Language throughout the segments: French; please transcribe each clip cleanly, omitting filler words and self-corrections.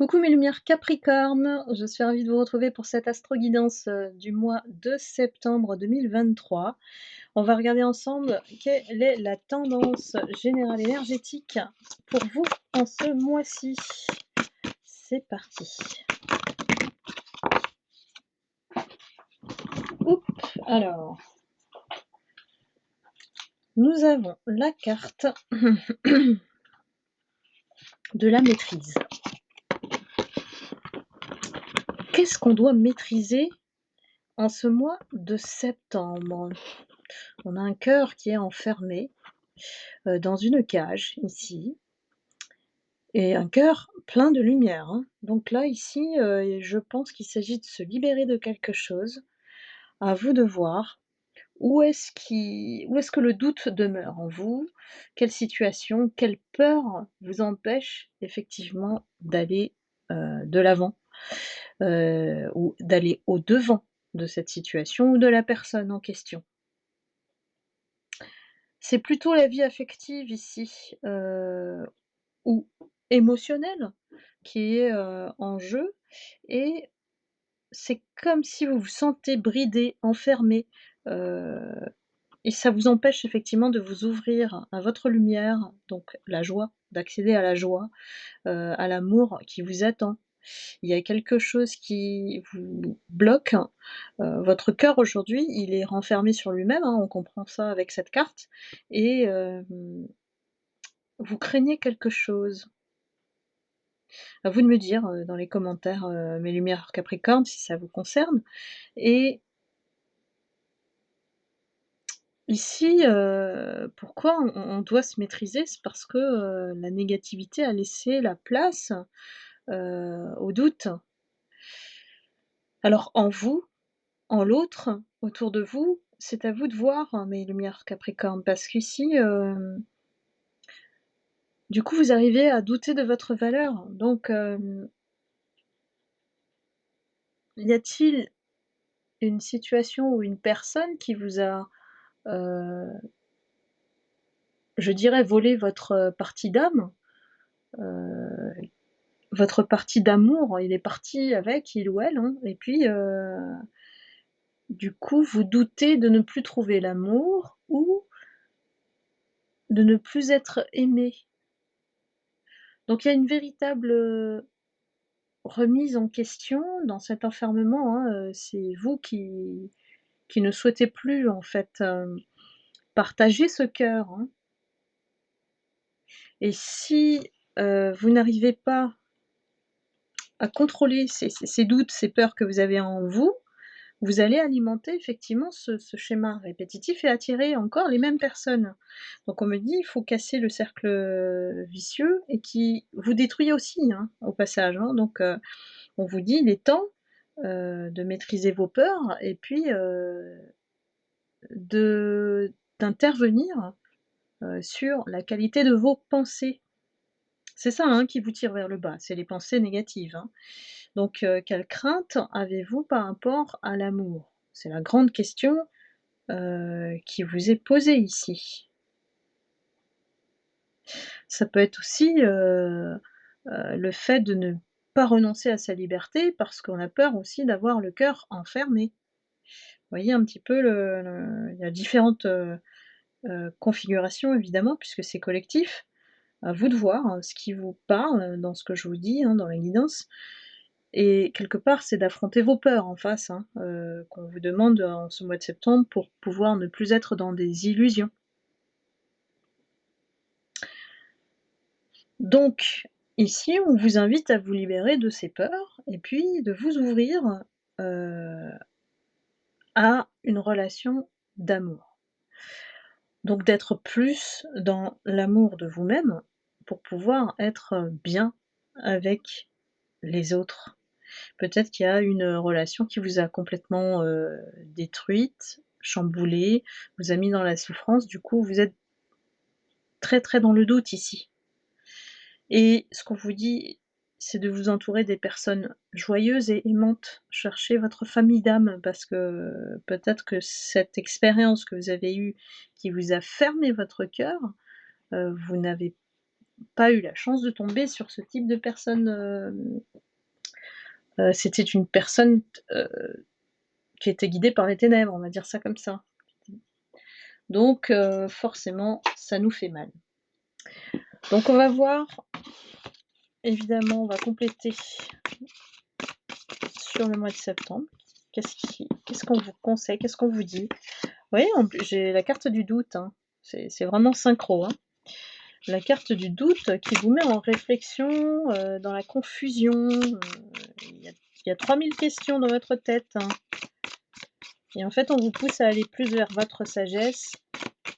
Coucou mes lumières Capricorne, je suis ravie de vous retrouver pour cette astro-guidance du mois de septembre 2023. On va regarder ensemble quelle est la tendance générale énergétique pour vous en ce mois-ci. C'est parti. Oups, alors, nous avons la carte de la maîtrise. Qu'est-ce qu'on doit maîtriser en ce mois de septembre? On a un cœur qui est enfermé dans une cage ici, et un cœur plein de lumière, hein. Donc là, ici, je pense qu'il s'agit de se libérer de quelque chose. À vous de voir où est-ce que le doute demeure en vous? Quelle situation, quelle peur vous empêche effectivement d'aller, de l'avant, ou d'aller au-devant de cette situation ou de la personne en question? C'est plutôt la vie affective ici, ou émotionnelle qui est, en jeu, et c'est comme si vous vous sentez bridé, enfermé, heu et ça vous empêche effectivement de vous ouvrir à votre lumière, donc la joie, d'accéder à la joie, à l'amour qui vous attend. Il y a quelque chose qui vous bloque, votre cœur aujourd'hui, il est renfermé sur lui-même, hein, on comprend ça avec cette carte, et vous craignez quelque chose. À vous de me dire, dans les commentaires, mes lumières Capricorne, si ça vous concerne. Et ici, pourquoi on doit se maîtriser? C'est parce que, la négativité a laissé la place, au doute. Alors en vous, en l'autre, autour de vous, c'est à vous de voir, hein, mes lumières Capricorne, parce qu'ici, du coup, vous arrivez à douter de votre valeur. Donc, y a-t-il une situation ou une personne qui vous a, heu, je dirais, volé votre partie d'âme? Heu, Votre partie d'amour, il est parti avec, il ou elle, hein, et puis, du coup, vous doutez de ne plus trouver l'amour ou de ne plus être aimé. Donc il y a une véritable, remise en question dans cet enfermement, hein, c'est vous qui ne souhaitez plus en fait, partager ce cœur, hein, et si, vous n'arrivez pas à contrôler ces doutes, ces peurs que vous avez en vous, vous allez alimenter effectivement ce schéma répétitif et attirer encore les mêmes personnes. Donc on me dit: «Il faut casser le cercle, vicieux et qui vous détruit aussi, hein, au passage», hein. Donc on vous dit: «Il est temps, de maîtriser vos peurs et puis, de d'intervenir, sur la qualité de vos pensées». C'est ça, hein, qui vous tire vers le bas, c'est les pensées négatives, hein. Donc quelle crainte avez-vous par rapport à l'amour? C'est la grande question, qui vous est posée ici. Ça peut être aussi, le fait de ne pas renoncer à sa liberté parce qu'on a peur aussi d'avoir le cœur enfermé. Vous voyez un petit peu il y a différentes, configurations évidemment puisque c'est collectif. À vous de voir, ce qui vous parle, dans ce que je vous dis, hein, dans la guidance. Et quelque part, c'est d'affronter vos peurs en face, hein, qu'on vous demande en ce mois de septembre pour pouvoir ne plus être dans des illusions. Donc ici, on vous invite à vous libérer de ces peurs et puis de vous ouvrir, heu, à une relation d'amour. Donc d'être plus dans l'amour de vous-même pour pouvoir être bien avec les autres. Peut-être qu'il y a une relation qui vous a complètement, détruite, chamboulée, vous a mis dans la souffrance, du coup vous êtes très, très dans le doute ici. Et ce qu'on vous dit, c'est de vous entourer des personnes joyeuses et aimantes. Cherchez votre famille d'âme parce que peut-être que cette expérience que vous avez eue qui vous a fermé votre cœur, vous n'avez pas eu la chance de tomber sur ce type de personne, c'était une personne qui était guidée par les ténèbres, on va dire ça comme ça. Donc forcément, ça nous fait mal. Donc on va voir, évidemment, on va compléter sur le mois de septembre. Qu'est-ce qu'on vous conseille? Qu'est-ce qu'on vous dit? Vous voyez, j'ai la carte du doute, hein. C'est vraiment synchro, hein. La carte du doute qui vous met en réflexion, dans la confusion. Il y a 3000 questions dans votre tête, hein. Et en fait, on vous pousse à aller plus vers votre sagesse,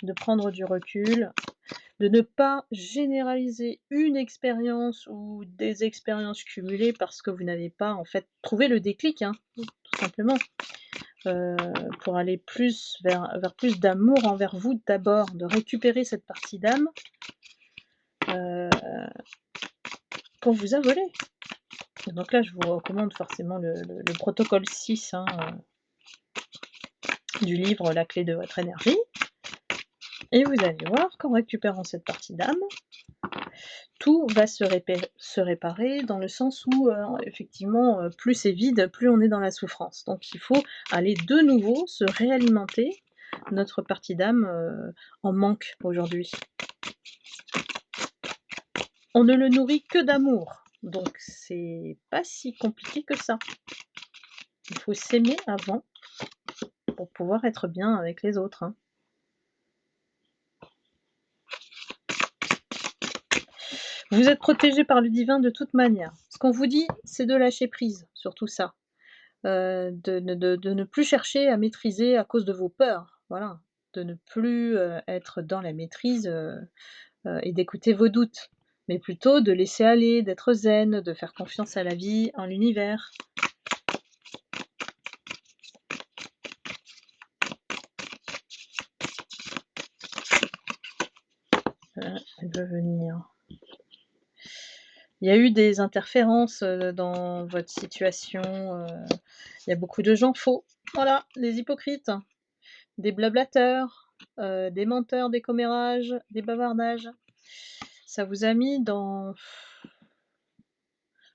de prendre du recul, de ne pas généraliser une expérience ou des expériences cumulées parce que vous n'avez pas en fait trouvé le déclic, hein, tout simplement. Pour aller plus vers plus d'amour envers vous d'abord, de récupérer cette partie d'âme qu'on vous a volée. Donc là, je vous recommande forcément le protocole 6, hein, du livre La clé de votre énergie. Et vous allez voir qu'en récupérant cette partie d'âme, tout va se réparer dans le sens où, effectivement, plus c'est vide, plus on est dans la souffrance. Donc il faut aller de nouveau se réalimenter. Notre partie d'âme en manque aujourd'hui. On ne le nourrit que d'amour, donc c'est pas si compliqué que ça. Il faut s'aimer avant pour pouvoir être bien avec les autres, hein. Vous êtes protégé par le divin de toute manière. Ce qu'on vous dit, c'est de lâcher prise sur tout ça. De ne plus chercher à maîtriser à cause de vos peurs, voilà. De ne plus, être dans la maîtrise, et d'écouter vos doutes, mais plutôt de laisser aller, d'être zen, de faire confiance à la vie, en l'univers. Elle veut venir. Il y a eu des interférences, dans votre situation, il y a beaucoup de gens faux. Voilà, des hypocrites, des blablateurs, des menteurs, des commérages, des bavardages. Ça vous a mis dans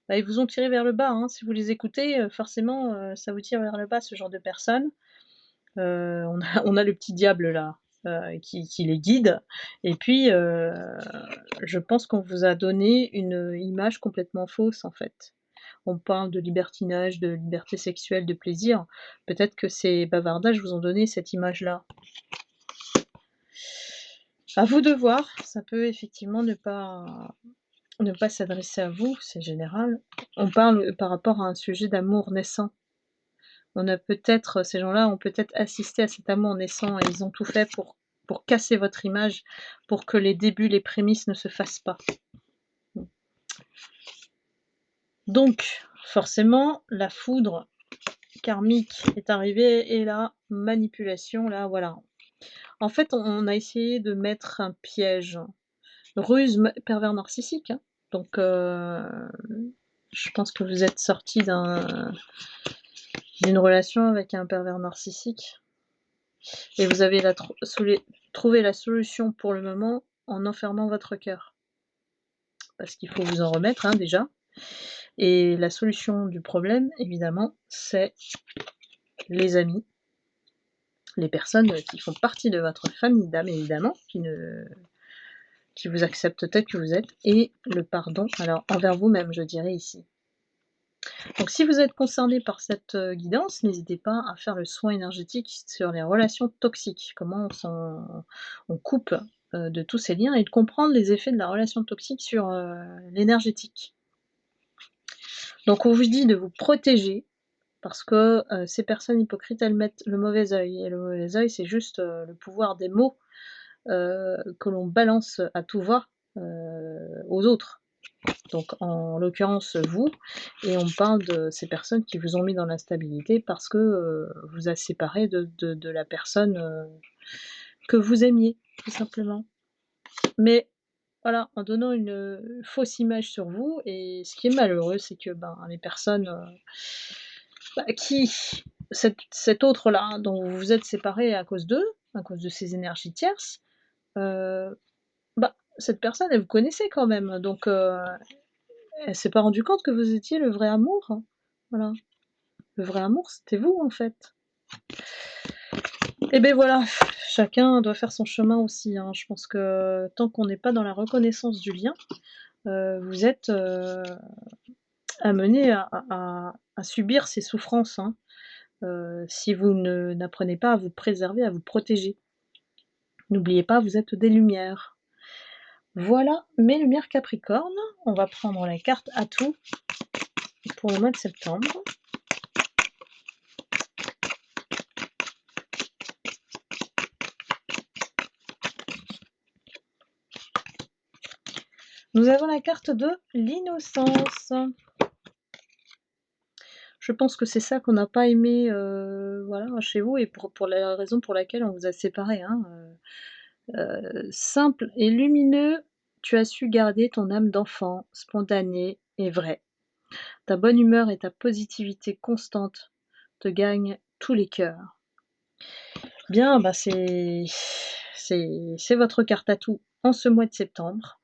bah, ils vous ont tiré vers le bas, hein. Si vous les écoutez, forcément, ça vous tire vers le bas, ce genre de personnes. On a le petit diable là, qui les guide et puis, je pense qu'on vous a donné une image complètement fausse, en fait. On parle de libertinage, de liberté sexuelle, de plaisir. Peut-être que ces bavardages vous ont donné cette image-là. À vous de voir, ça peut effectivement ne pas s'adresser à vous, c'est général. On parle par rapport à un sujet d'amour naissant. On a peut-être ces gens-là ont peut-être assisté à cet amour naissant et ils ont tout fait pour casser votre image, pour que les débuts, les prémices ne se fassent pas. Donc, forcément, la foudre karmique est arrivée et la manipulation, là, voilà. En fait, on a essayé de mettre un piège. Ruse, pervers narcissique, hein. Donc, je pense que vous êtes sorti d'une relation avec un pervers narcissique. Et vous avez trouvé la solution pour le moment en enfermant votre cœur. Parce qu'il faut vous en remettre, hein, déjà. Et la solution du problème, évidemment, c'est les amis, les personnes qui font partie de votre famille d'âme, évidemment, qui vous acceptent tel que vous êtes, et le pardon, alors envers vous-même, je dirais ici. Donc si vous êtes concerné par cette guidance, n'hésitez pas à faire le soin énergétique sur les relations toxiques, comment on coupe de tous ces liens et de comprendre les effets de la relation toxique sur l'énergétique. Donc on vous dit de vous protéger parce que ces personnes hypocrites, elles mettent le mauvais œil. Et le mauvais œil, c'est juste le pouvoir des mots que l'on balance à tout va aux autres. Donc en l'occurrence vous, et on parle de ces personnes qui vous ont mis dans l'instabilité parce que vous a séparé de la personne que vous aimiez, tout simplement. Mais voilà, en donnant une fausse image sur vous, et ce qui est malheureux, c'est que les personnes qui, cet autre-là, dont vous vous êtes séparé à cause d'eux, à cause de ces énergies tierces, cette personne, elle vous connaissait quand même, donc elle s'est pas rendue compte que vous étiez le vrai amour, hein. Voilà. Le vrai amour, c'était vous, en fait. Et beh, voilà, chacun doit faire son chemin aussi, hein. Je pense que tant qu'on n'est pas dans la reconnaissance du lien, vous êtes, amenés à subir ces souffrances, hein, si vous ne n'apprenez pas à vous préserver, à vous protéger. N'oubliez pas, vous êtes des lumières. Voilà mes lumières Capricorne. On va prendre la carte atout pour le mois de septembre. Nous avons la carte de l'innocence. Je pense que c'est ça qu'on n'a pas aimé, voilà, chez vous et pour la raison pour laquelle on vous a séparés, hein, simple et lumineux, tu as su garder ton âme d'enfant, spontanée et vraie. Ta bonne humeur et ta positivité constante te gagnent tous les cœurs. Bien, bah, c'est votre carte atout en ce mois de septembre.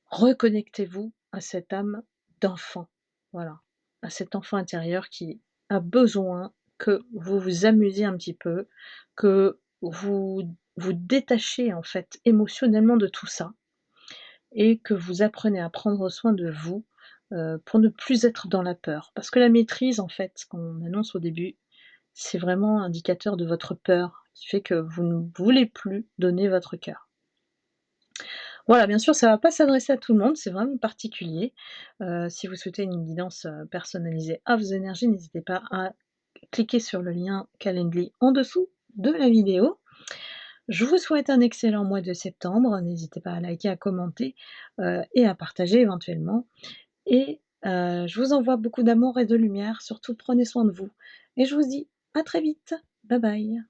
Reconnectez-vous à cette âme d'enfant, voilà, à cet enfant intérieur qui a besoin que vous vous amusiez un petit peu, que vous vous détachiez, en fait, émotionnellement de tout ça et que vous appreniez à prendre soin de vous, pour ne plus être dans la peur. Parce que la maîtrise, en fait, ce qu'on annonce au début, c'est vraiment indicateur de votre peur, qui fait que vous ne voulez plus donner votre cœur. Voilà, bien sûr, ça va pas s'adresser à tout le monde, c'est vraiment particulier. Si vous souhaitez une guidance, personnalisée à vos énergies, n'hésitez pas à cliquer sur le lien Calendly en dessous de la vidéo. Je vous souhaite un excellent mois de septembre. N'hésitez pas à liker, à commenter, et à partager éventuellement et je vous envoie beaucoup d'amour et de lumière. Surtout prenez soin de vous et je vous dis à très vite. Bye bye.